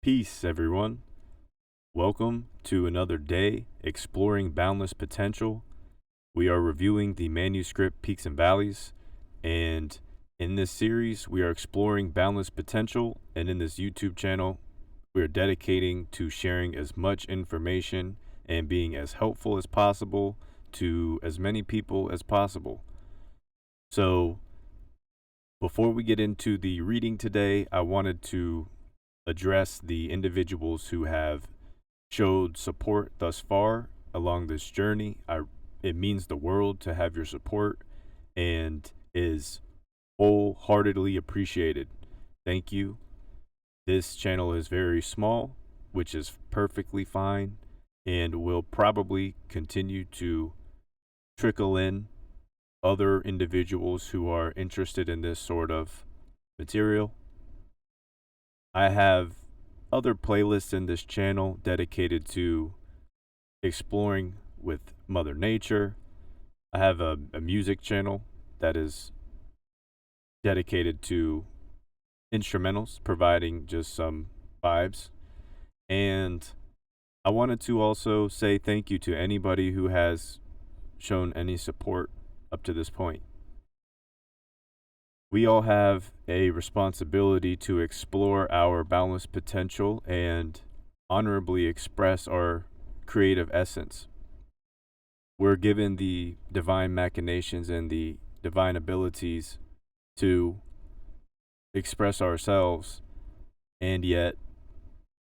Peace, everyone. Welcome to another day exploring boundless potential. We are reviewing the manuscript Peaks and Valleys, and in this series, we are exploring boundless potential. And in this YouTube channel, we are dedicating to sharing as much information and being as helpful as possible to as many people as possible. So, before we get into the reading today, I wanted to address the individuals who have showed support thus far along this journey. It means the world to have your support and is wholeheartedly appreciated. Thank you. This channel is very small, which is perfectly fine, and will probably continue to trickle in other individuals who are interested in this sort of material. I have other playlists in this channel dedicated to exploring with Mother Nature. I have a music channel that is dedicated to instrumentals, providing just some vibes. And I wanted to also say thank you to anybody who has shown any support up to this point. We all have a responsibility to explore our boundless potential and honorably express our creative essence. We're given the divine machinations and the divine abilities to express ourselves, and yet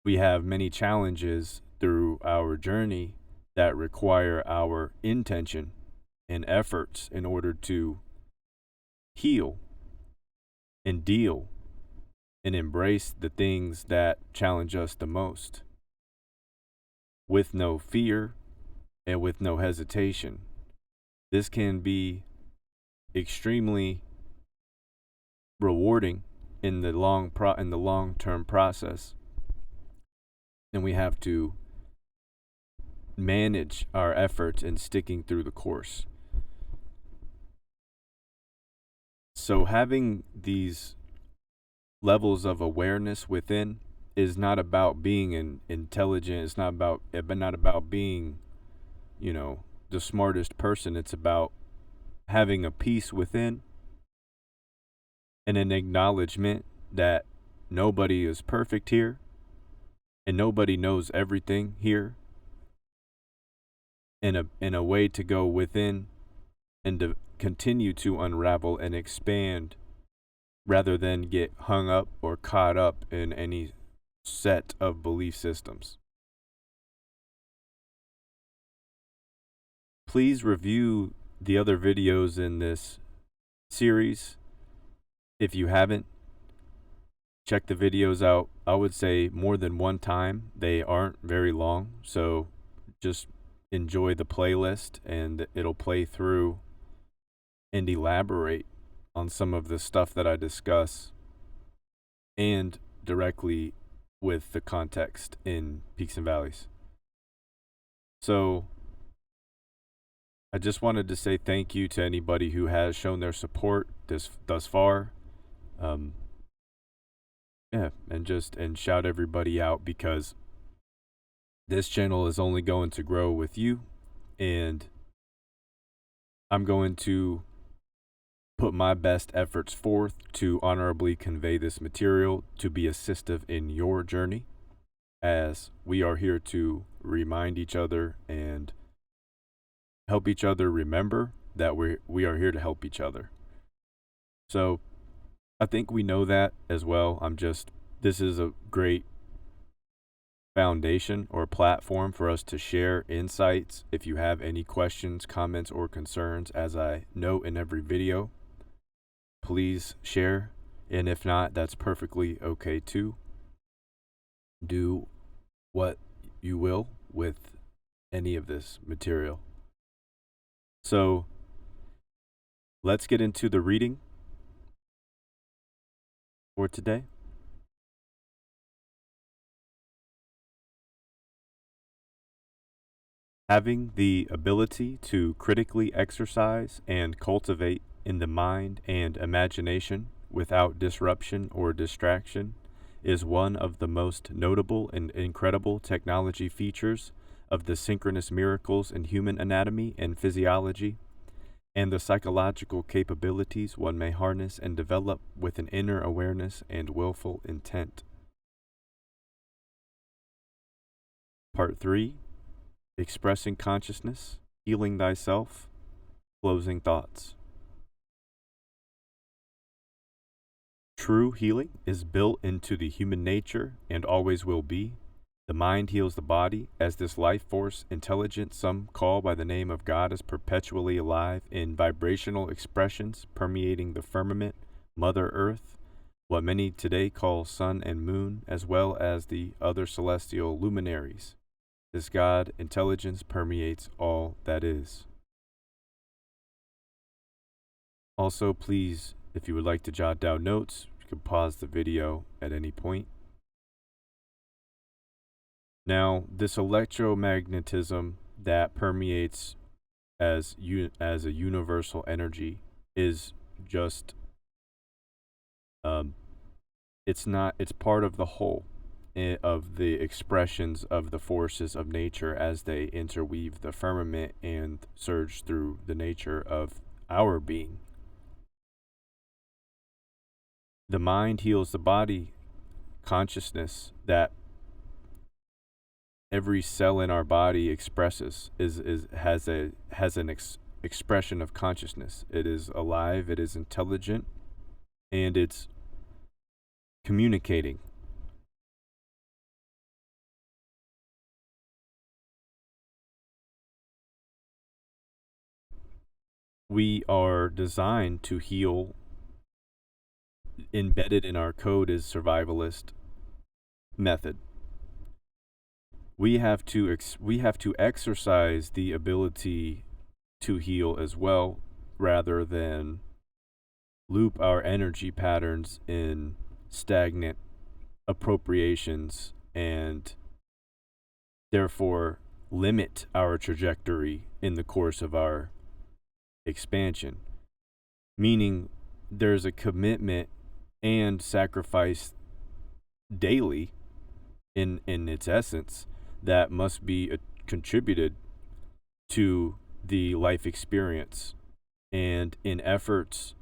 we have many challenges through our journey that require our intention and efforts in order to heal and deal and embrace the things that challenge us the most with no fear and with no hesitation. This can be extremely rewarding in the long-term process, and we have to manage our efforts in sticking through the course. So having these levels of awareness within is not about being intelligent. It's not about being, the smartest person. It's about having a peace within and an acknowledgement that nobody is perfect here and nobody knows everything here. In a way to go within and to continue to unravel and expand rather than get hung up or caught up in any set of belief systems. Please review the other videos in this series. If you haven't, check the videos out. I would say more than one time. They aren't very long, so just enjoy the playlist and it'll play through and elaborate on some of the stuff that I discuss and directly with the context in Peaks and Valleys. So I just wanted to say thank you to anybody who has shown their support thus far. And shout everybody out, because this channel is only going to grow with you, and I'm going to put my best efforts forth to honorably convey this material to be assistive in your journey, as we are here to remind each other and help each other remember that we are here to help each other. So I think we know that as well. This is a great foundation or platform for us to share insights. If you have any questions, comments, or concerns, as I note in every video, please share. And if not, that's perfectly okay too. Do what you will with any of this material. So let's get into the reading for today. Having the ability to critically exercise and cultivate in the mind and imagination without disruption or distraction is one of the most notable and incredible technology features of the synchronous miracles in human anatomy and physiology, and the psychological capabilities one may harness and develop with an inner awareness and willful intent. Part 3: Expressing Consciousness, Healing Thyself, Closing Thoughts. True healing is built into the human nature and always will be. The mind heals the body, as this life force intelligence some call by the name of God is perpetually alive in vibrational expressions permeating the firmament, Mother Earth, what many today call sun and moon, as well as the other celestial luminaries. This God intelligence permeates all that is. Also, please, if you would like to jot down notes, you can pause the video at any point. Now, this electromagnetism that permeates as a universal energy is just, it's part of the whole of the expressions of the forces of nature as they interweave the firmament and surge through the nature of our being. The mind heals the body consciousness that every cell in our body expresses has an expression of consciousness. It is alive, it is intelligent, and it's communicating. We are designed to heal. Embedded in our code is survivalist method. We have to exercise the ability to heal as well, rather than loop our energy patterns in stagnant appropriations and therefore limit our trajectory in the course of our expansion. Meaning there's a commitment and sacrifice daily in its essence that must be contributed to the life experience. And in efforts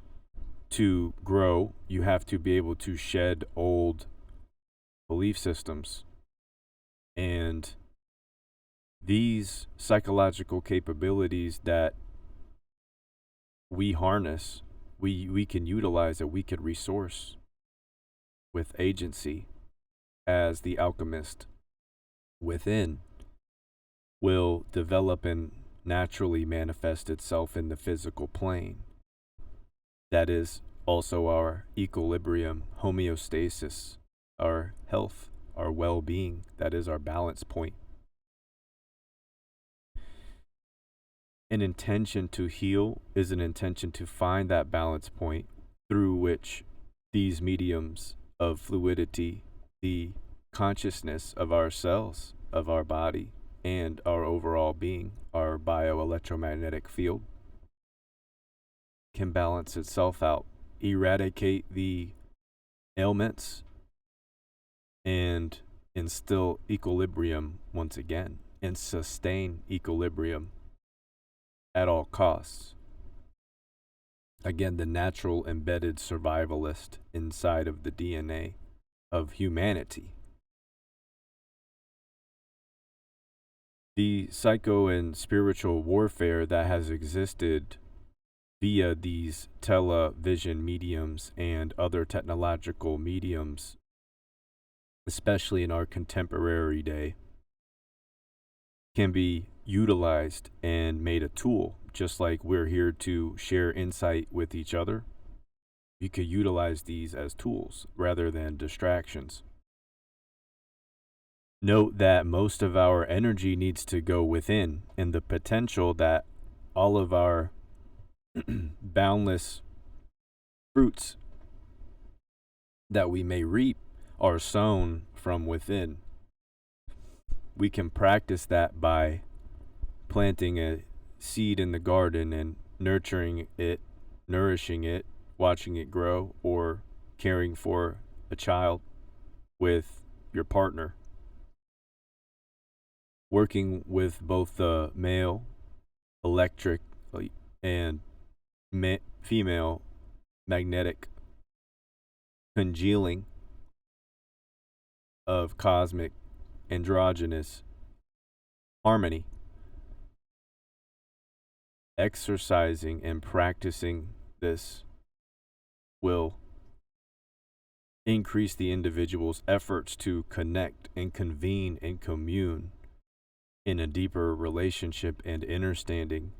to grow, you have to be able to shed old belief systems. And these psychological capabilities that we harness, we can utilize, that we could resource with agency as the alchemist within, will develop and naturally manifest itself in the physical plane. That is also our equilibrium, homeostasis, our health, our well-being. That is our balance point. An intention to heal is an intention to find that balance point through which these mediums of fluidity, the consciousness of our cells, of our body, and our overall being, our bioelectromagnetic field, can balance itself out, eradicate the ailments, and instill equilibrium once again, and sustain equilibrium at all costs. Again, the natural embedded survivalist inside of the DNA of humanity. The psycho and spiritual warfare that has existed via these television mediums and other technological mediums, especially in our contemporary day, can be utilized and made a tool. Just like we're here to share insight with each other, you could utilize these as tools rather than distractions. Note that most of our energy needs to go within, and the potential that all of our boundless fruits that we may reap are sown from within. We can practice that by planting a seed in the garden and nurturing it, nourishing it, watching it grow, or caring for a child with your partner, working with both the male electric and female magnetic congealing of cosmic androgynous harmony, exercising and practicing this will increase the individual's efforts to connect and convene and commune in a deeper relationship and understanding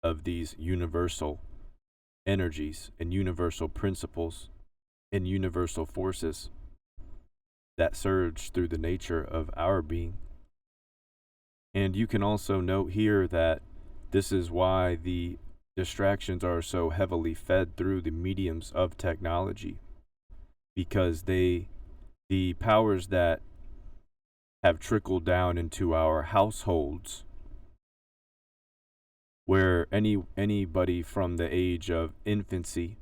of these universal energies and universal principles and universal forces that surge through the nature of our being. And you can also note here that this is why the distractions are so heavily fed through the mediums of technology, because the powers that have trickled down into our households, where anybody from the age of infancy,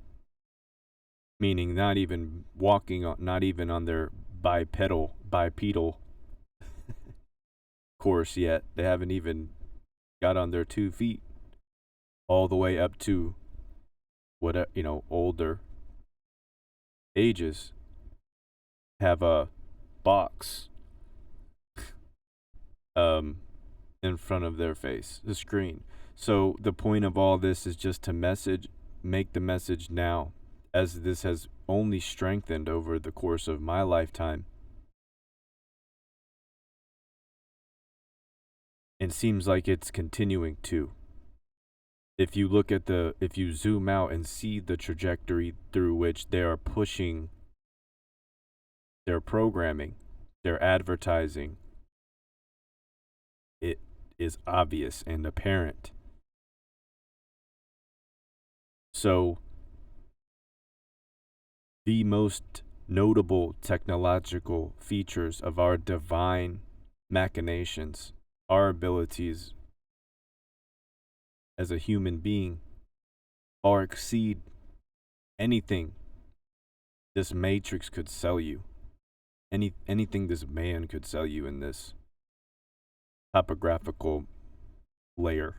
meaning not even walking on, not even on their bipedal course yet, they haven't even got on their 2 feet, all the way up to what, older ages, have a box in front of their face, the screen. So the point of all this is just to make the message now, as this has only strengthened over the course of my lifetime. And seems like it's continuing to. If you zoom out and see the trajectory through which they are pushing their programming, their advertising, it is obvious and apparent. So, the most notable technological features of our divine machinations, our abilities as a human being, far exceed anything this matrix could sell you, anything this man could sell you in this topographical layer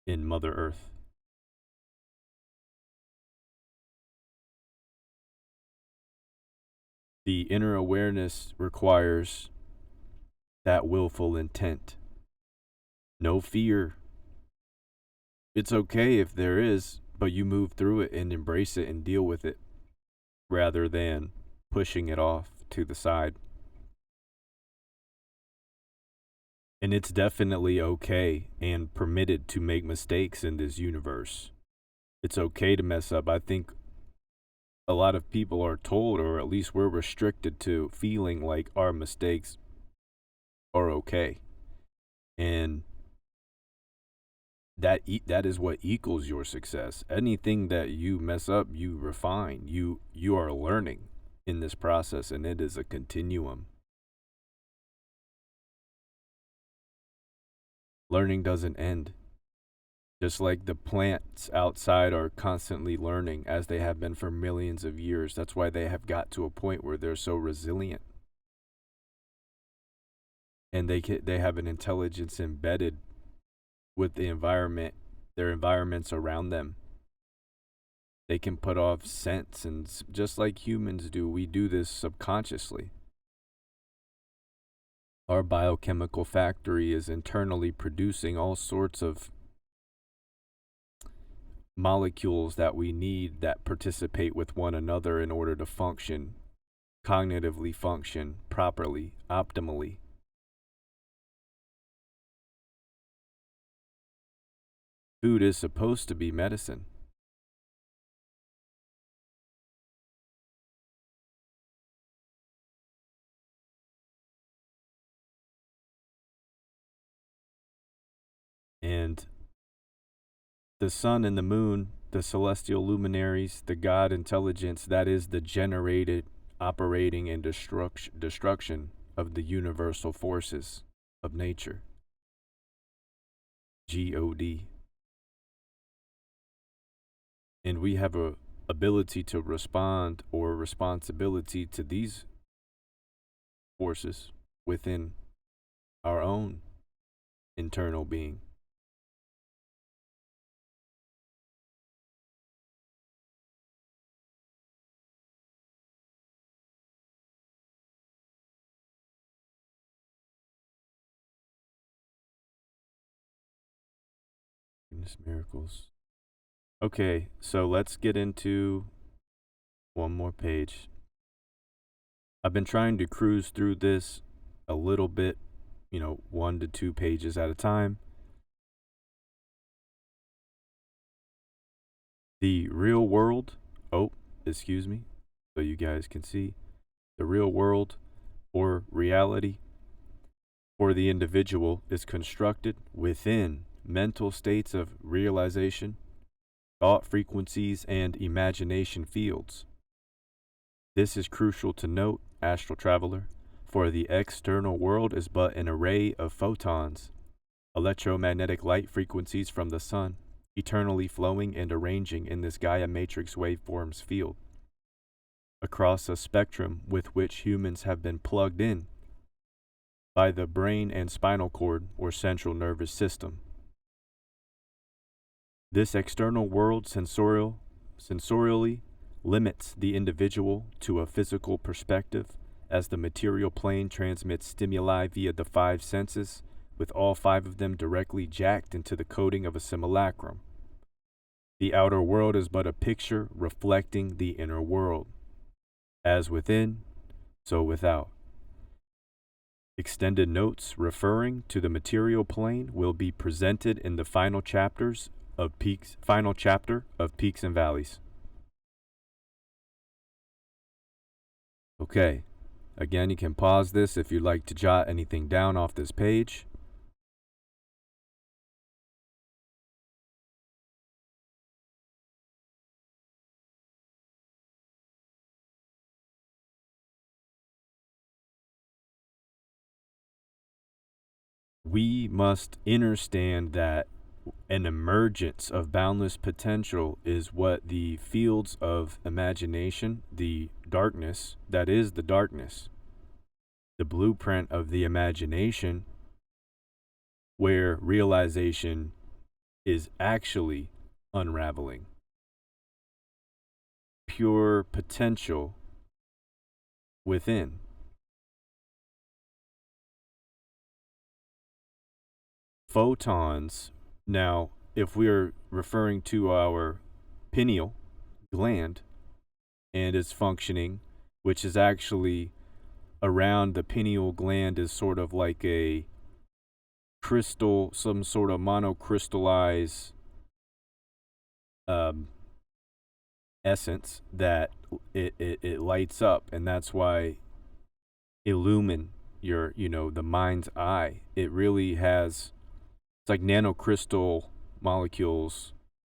in Mother Earth. The inner awareness requires that willful intent. No fear. It's okay if there is, but you move through it and embrace it and deal with it, rather than pushing it off to the side. And it's definitely okay and permitted to make mistakes in this universe. It's okay to mess up. I think a lot of people are told, or at least we're restricted to feeling like our mistakes are okay. And that is what equals your success. Anything that you mess up, you refine. You are learning in this process, and it is a continuum. Learning doesn't end. Just like the plants outside are constantly learning, as they have been for millions of years. That's why they have got to a point where they're so resilient. And they have an intelligence embedded with the environment, their environments around them. They can put off scents, and just like humans do, we do this subconsciously. Our biochemical factory is internally producing all sorts of molecules that we need that participate with one another in order to function, cognitively function properly, optimally. Food is supposed to be medicine. And the sun and the moon, the celestial luminaries, the God intelligence, that is the generated, operating, and destruction of the universal forces of nature. God. And we have a ability to respond or responsibility to these forces within our own internal being. Goodness miracles. Okay, so let's get into one more page. I've been trying to cruise through this a little bit, 1 to 2 pages at a time. The real world, excuse me, so you guys can see, the real world or reality for the individual is constructed within mental states of realization, thought frequencies, and imagination fields. This is crucial to note, astral traveler, for the external world is but an array of photons, electromagnetic light frequencies from the sun, eternally flowing and arranging in this Gaia matrix waveforms field, across a spectrum with which humans have been plugged in by the brain and spinal cord or central nervous system. This external world sensorially limits the individual to a physical perspective as the material plane transmits stimuli via the 5 senses, with all 5 of them directly jacked into the coating of a simulacrum. The outer world is but a picture reflecting the inner world. As within, so without. Extended notes referring to the material plane will be presented in the final chapter of Peaks and Valleys. Okay, again, you can pause this if you'd like to jot anything down off this page. We must understand that an emergence of boundless potential is what the fields of imagination, the darkness, that is the darkness, the blueprint of the imagination, where realization is actually unraveling. Pure potential within. Photons, now, if we're referring to our pineal gland and its functioning, which is actually around the pineal gland, is sort of like a crystal, some sort of monocrystallized essence that it lights up, and that's why illumine your, the mind's eye. It really has, it's like nanocrystal molecules.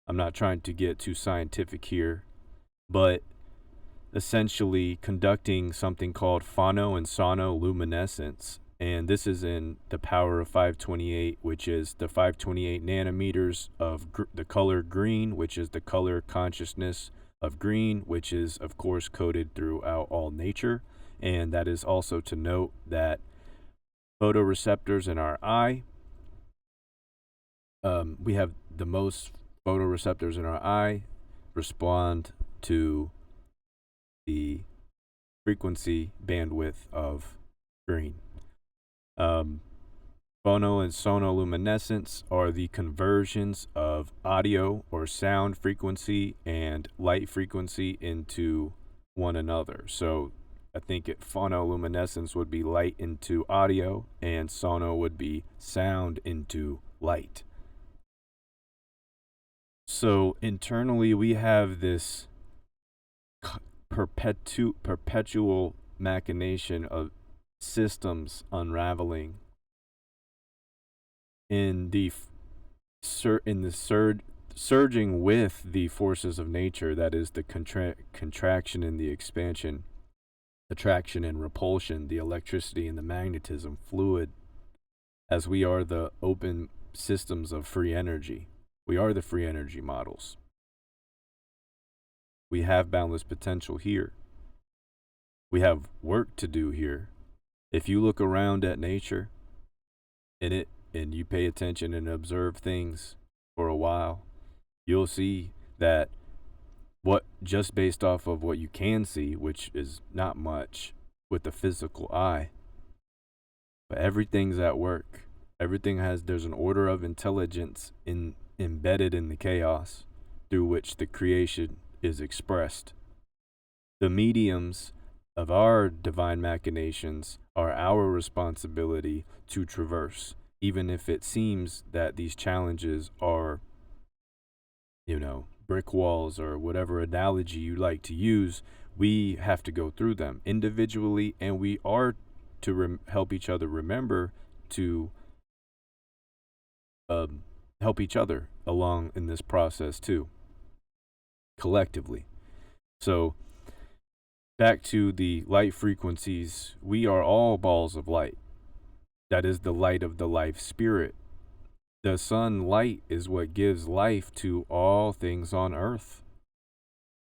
I'm not trying to get too scientific here, but essentially conducting something called phono and sonoluminescence. And this is in the power of 528, which is the 528 nanometers of the color green, which is the color consciousness of green, which is, of course, coded throughout all nature. And that is also to note that photoreceptors in our eye, we have the most photoreceptors in our eye respond to the frequency bandwidth of green. Phono and sonoluminescence are the conversions of audio or sound frequency and light frequency into one another. So I think phonoluminescence would be light into audio, and sono would be sound into light. So internally, we have this perpetual machination of systems unraveling in the surging with the forces of nature. That is the contraction and the expansion, attraction and repulsion, the electricity and the magnetism, fluid, as we are the open systems of free energy. We are the free energy models. We have boundless potential here. We have work to do here. If you look around at nature and you pay attention and observe things for a while, you'll see that what just based off of what you can see, which is not much with the physical eye, but everything's at work. There's an order of intelligence embedded in the chaos through which the creation is expressed. The mediums of our divine machinations are our responsibility to traverse, even if it seems that these challenges are, brick walls or whatever analogy you like to use. We have to go through them individually, and we are to help each other remember to help each other along in this process too, collectively. So back to the light frequencies, we are all balls of light. That is the light of the life spirit. The sun light is what gives life to all things on earth.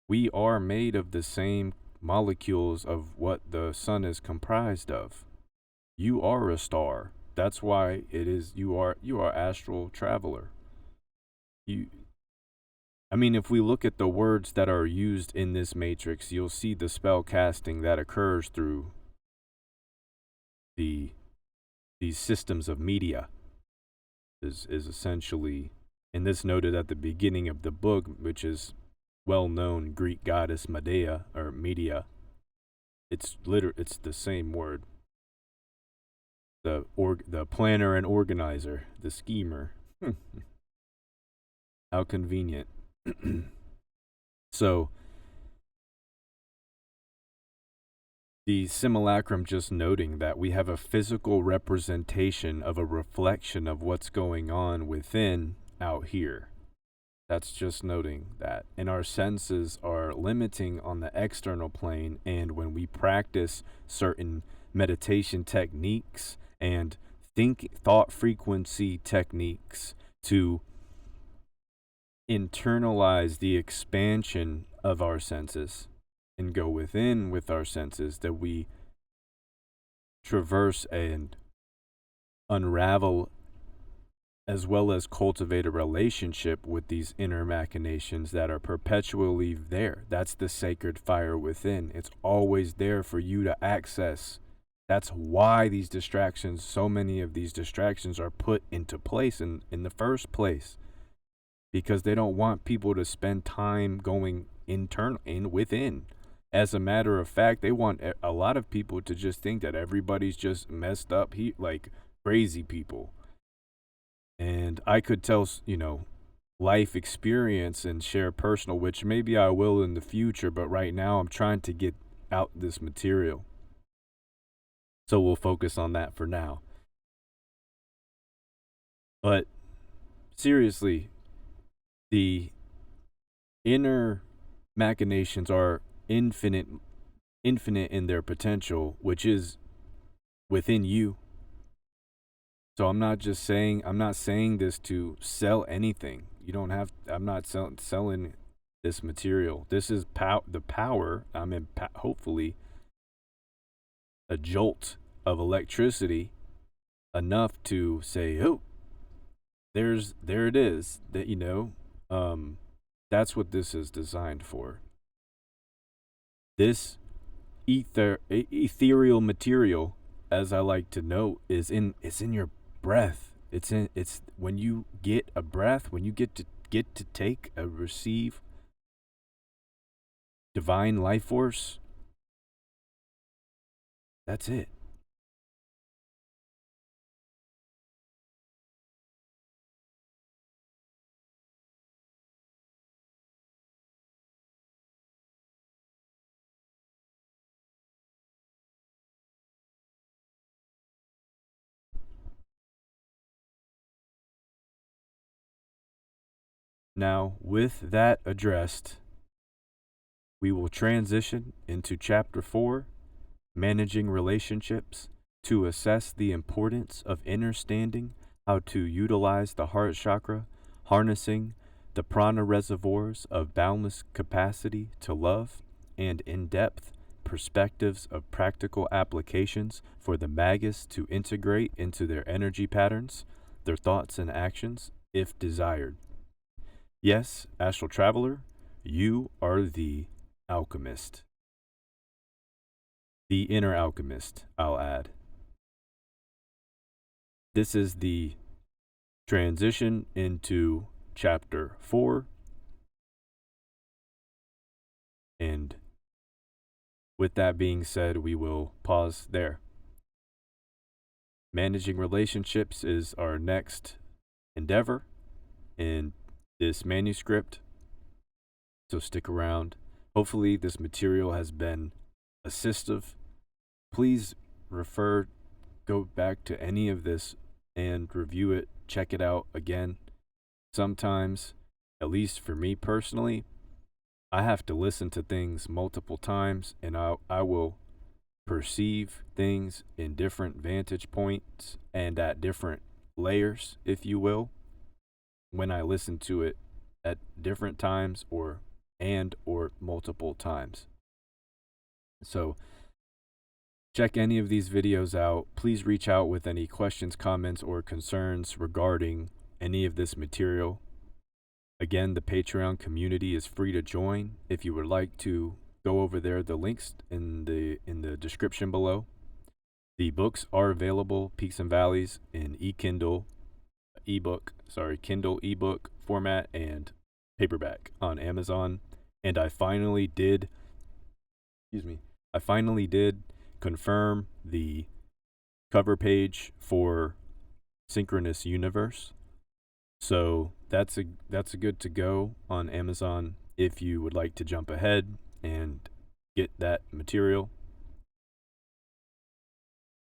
We are made of the same molecules of what the sun is comprised of. You are a star. That's why you are astral traveler. If we look at the words that are used in this matrix, you'll see the spell casting that occurs through these systems of media is essentially, and this noted at the beginning of the book, which is well-known Greek goddess Medea or Media. It's the same word. The planner and organizer, the schemer. How convenient. So the simulacrum just noting that we have a physical representation of a reflection of what's going on within out here. That's just noting that. And our senses are limiting on the external plane, and when we practice certain meditation techniques and thought frequency techniques to internalize the expansion of our senses and go within with our senses, that we traverse and unravel as well as cultivate a relationship with these inner machinations that are perpetually there. That's the sacred fire within. It's always there for you to access. That's why so many of these distractions are put into place in the first place. Because they don't want people to spend time going within. As a matter of fact, they want a lot of people to just think that everybody's just messed up, like crazy people. And I could tell, life experience and share personal, which maybe I will in the future, but right now I'm trying to get out this material. So we'll focus on that for now. But seriously, the inner machinations are infinite in their potential, which is within you. So I'm not saying this to sell anything. I'm not selling this material. This is the power. Hopefully a jolt of electricity enough to say, oh, there it is. That that's what this is designed for. This ethereal material, as I like to note, it's in your breath. It's when you get a breath, when you get to receive divine life force. That's it. Now, with that addressed, we will transition into Chapter 4, Managing Relationships, to assess the importance of understanding how to utilize the heart chakra, harnessing the prana reservoirs of boundless capacity to love, and in-depth perspectives of practical applications for the magus to integrate into their energy patterns, their thoughts and actions, if desired. Yes, astral traveler, you are the alchemist. The inner alchemist, I'll add. This is the transition into chapter 4. And with that being said, we will pause there. Managing relationships is our next endeavor in this manuscript, so stick around. Hopefully this material has been assistive. Please go back to any of this and review it, check it out again. Sometimes, at least for me personally, I have to listen to things multiple times, and I will perceive things in different vantage points and at different layers, if you will, when I listen to it at different times or multiple times. So check any of these videos out. Please reach out with any questions, comments, or concerns regarding any of this material. Again, the Patreon community is free to join. If you would like to go over there, the links in the description below. The books are available, Peaks and Valleys, in Kindle ebook format and paperback on Amazon. And I finally did confirm the cover page for Synchronous Universe. So that's a good to go on Amazon if you would like to jump ahead and get that material.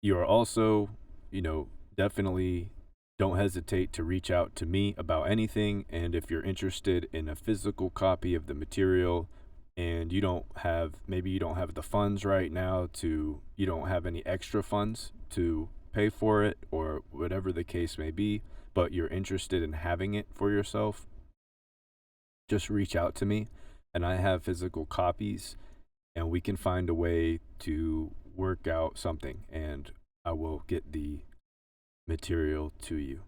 You are also, definitely don't hesitate to reach out to me about anything. And if you're interested in a physical copy of the material and maybe you don't have the funds right now you don't have any extra funds to pay for it or whatever the case may be, but you're interested in having it for yourself, just reach out to me and I have physical copies and we can find a way to work out something and I will get the material to you.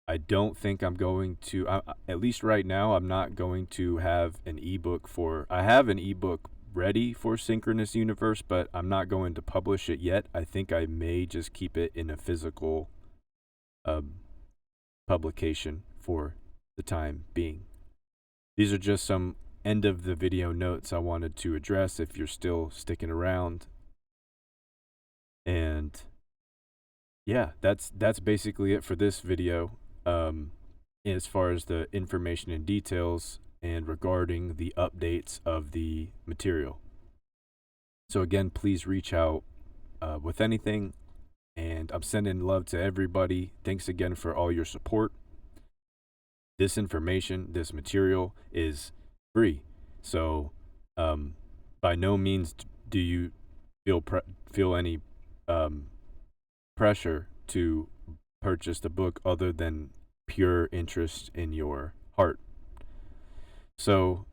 I don't think I'm going to, at least right now, I'm not going to have an ebook I have an ebook ready for Synchronous Universe, but I'm not going to publish it yet. I think I may just keep it in a physical publication for the time being. These are just some end of the video notes I wanted to address if you're still sticking around. And yeah, that's basically it for this video. As far as the information and details and regarding the updates of the material. So again, please reach out with anything, and I'm sending love to everybody. Thanks again for all your support. This information, this material is free. So by no means do you feel any pressure to purchase the book other than pure interest in your heart. So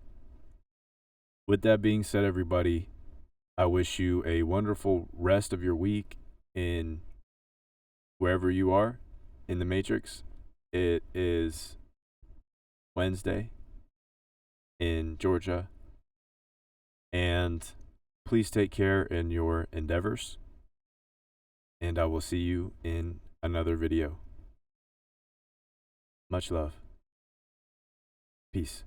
with that being said, everybody, I wish you a wonderful rest of your week in wherever you are in the Matrix. It is Wednesday in Georgia, and please take care in your endeavors, and I will see you in another video. Much love. Peace.